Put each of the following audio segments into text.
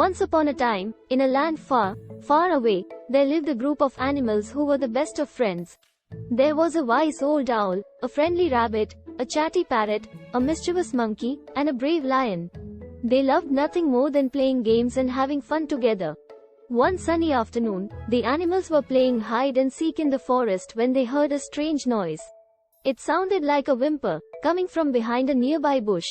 Once upon a time, in a land far, far away, there lived a group of animals who were the best of friends. There was a wise old owl, a friendly rabbit, a chatty parrot, a mischievous monkey, and a brave lion. They loved nothing more than playing games and having fun together. One sunny afternoon, the animals were playing hide and seek in the forest when they heard a strange noise. It sounded like a whimper, coming from behind a nearby bush.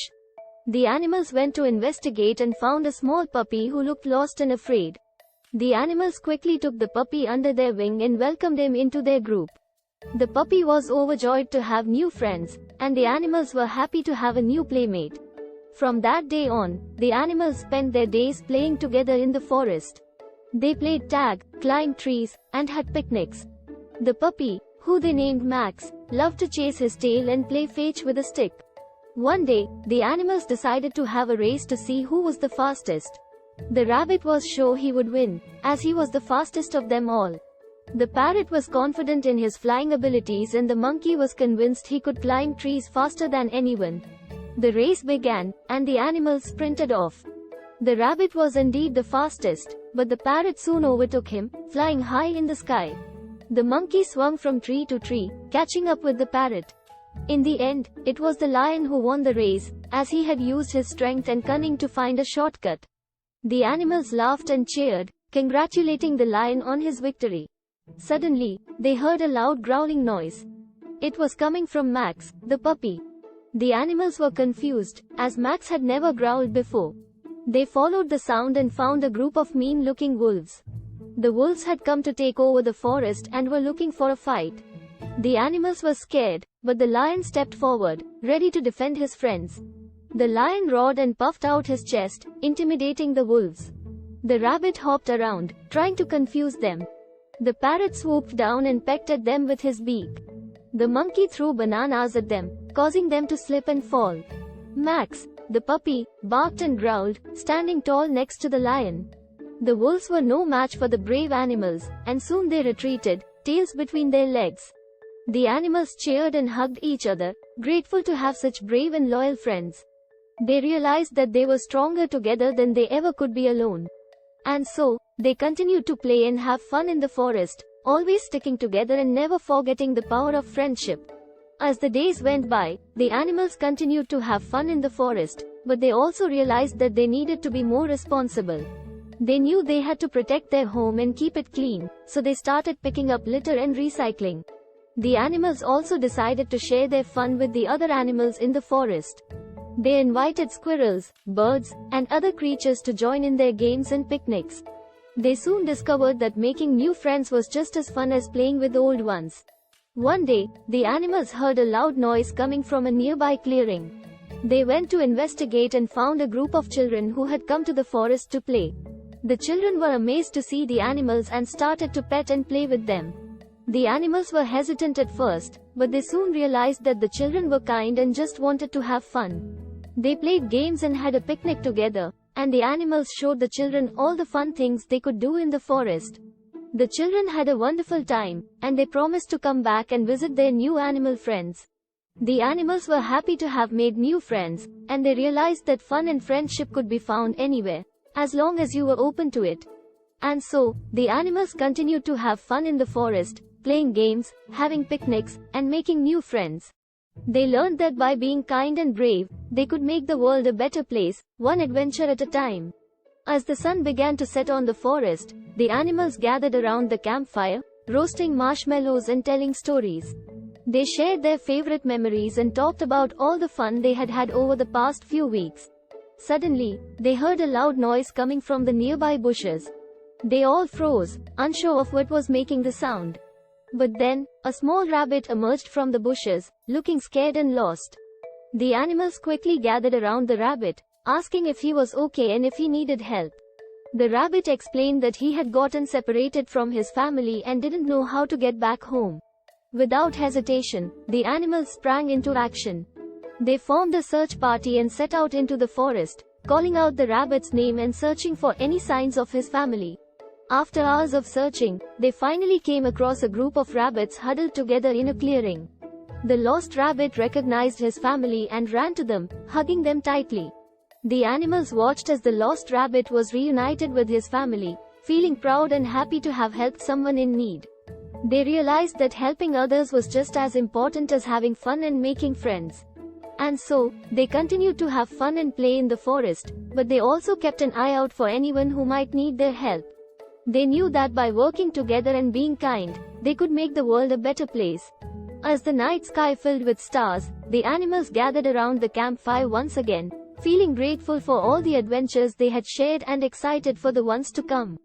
The animals went to investigate and found a small puppy who looked lost and afraid. The animals quickly took the puppy under their wing and welcomed him into their group. The puppy was overjoyed to have new friends, and the animals were happy to have a new playmate. From that day on, the animals spent their days playing together in the forest. They played tag, climbed trees, and had picnics. The puppy, who they named Max, loved to chase his tail and play fetch with a stick. One day, the animals decided to have a race to see who was the fastest. The rabbit was sure he would win, as he was the fastest of them all. The parrot was confident in his flying abilities and the monkey was convinced he could climb trees faster than anyone. The race began, and the animals sprinted off. The rabbit was indeed the fastest, but the parrot soon overtook him, flying high in the sky. The monkey swung from tree to tree, catching up with the parrot. In the end, it was the lion who won the race, as he had used his strength and cunning to find a shortcut. The animals laughed and cheered, congratulating the lion on his victory. Suddenly, they heard a loud growling noise. It was coming from Max, the puppy. The animals were confused, as Max had never growled before. They followed the sound and found a group of mean-looking wolves. The wolves had come to take over the forest and were looking for a fight. The animals were scared, but the lion stepped forward, ready to defend his friends. The lion roared and puffed out his chest, intimidating the wolves. The rabbit hopped around, trying to confuse them. The parrot swooped down and pecked at them with his beak. The monkey threw bananas at them, causing them to slip and fall. Max, the puppy, barked and growled, standing tall next to the lion. The wolves were no match for the brave animals, and soon they retreated, tails between their legs. The animals cheered and hugged each other, grateful to have such brave and loyal friends. They realized that they were stronger together than they ever could be alone. And so, they continued to play and have fun in the forest, always sticking together and never forgetting the power of friendship. As the days went by, the animals continued to have fun in the forest, but they also realized that they needed to be more responsible. They knew they had to protect their home and keep it clean, so they started picking up litter and recycling. The animals also decided to share their fun with the other animals in the forest. They invited squirrels, birds, and other creatures to join in their games and picnics. They soon discovered that making new friends was just as fun as playing with old ones. One day, the animals heard a loud noise coming from a nearby clearing. They went to investigate and found a group of children who had come to the forest to play. The children were amazed to see the animals and started to pet and play with them. The animals were hesitant at first, but they soon realized that the children were kind and just wanted to have fun. They played games and had a picnic together, and the animals showed the children all the fun things they could do in the forest. The children had a wonderful time, and they promised to come back and visit their new animal friends. The animals were happy to have made new friends, and they realized that fun and friendship could be found anywhere, as long as you were open to it. And so, the animals continued to have fun in the forest, playing games, having picnics, and making new friends. They learned that by being kind and brave, they could make the world a better place, one adventure at a time. As the sun began to set on the forest, the animals gathered around the campfire, roasting marshmallows and telling stories. They shared their favorite memories and talked about all the fun they had had over the past few weeks. Suddenly, they heard a loud noise coming from the nearby bushes. They all froze, unsure of what was making the sound. But then, a small rabbit emerged from the bushes, looking scared and lost. The animals quickly gathered around the rabbit, asking if he was okay and if he needed help. The rabbit explained that he had gotten separated from his family and didn't know how to get back home. Without hesitation, the animals sprang into action. They formed a search party and set out into the forest, calling out the rabbit's name and searching for any signs of his family. After hours of searching, they finally came across a group of rabbits huddled together in a clearing. The lost rabbit recognized his family and ran to them, hugging them tightly. The animals watched as the lost rabbit was reunited with his family, feeling proud and happy to have helped someone in need. They realized that helping others was just as important as having fun and making friends. And so, they continued to have fun and play in the forest, but they also kept an eye out for anyone who might need their help. They knew that by working together and being kind, they could make the world a better place. As the night sky filled with stars, the animals gathered around the campfire once again, feeling grateful for all the adventures they had shared and excited for the ones to come.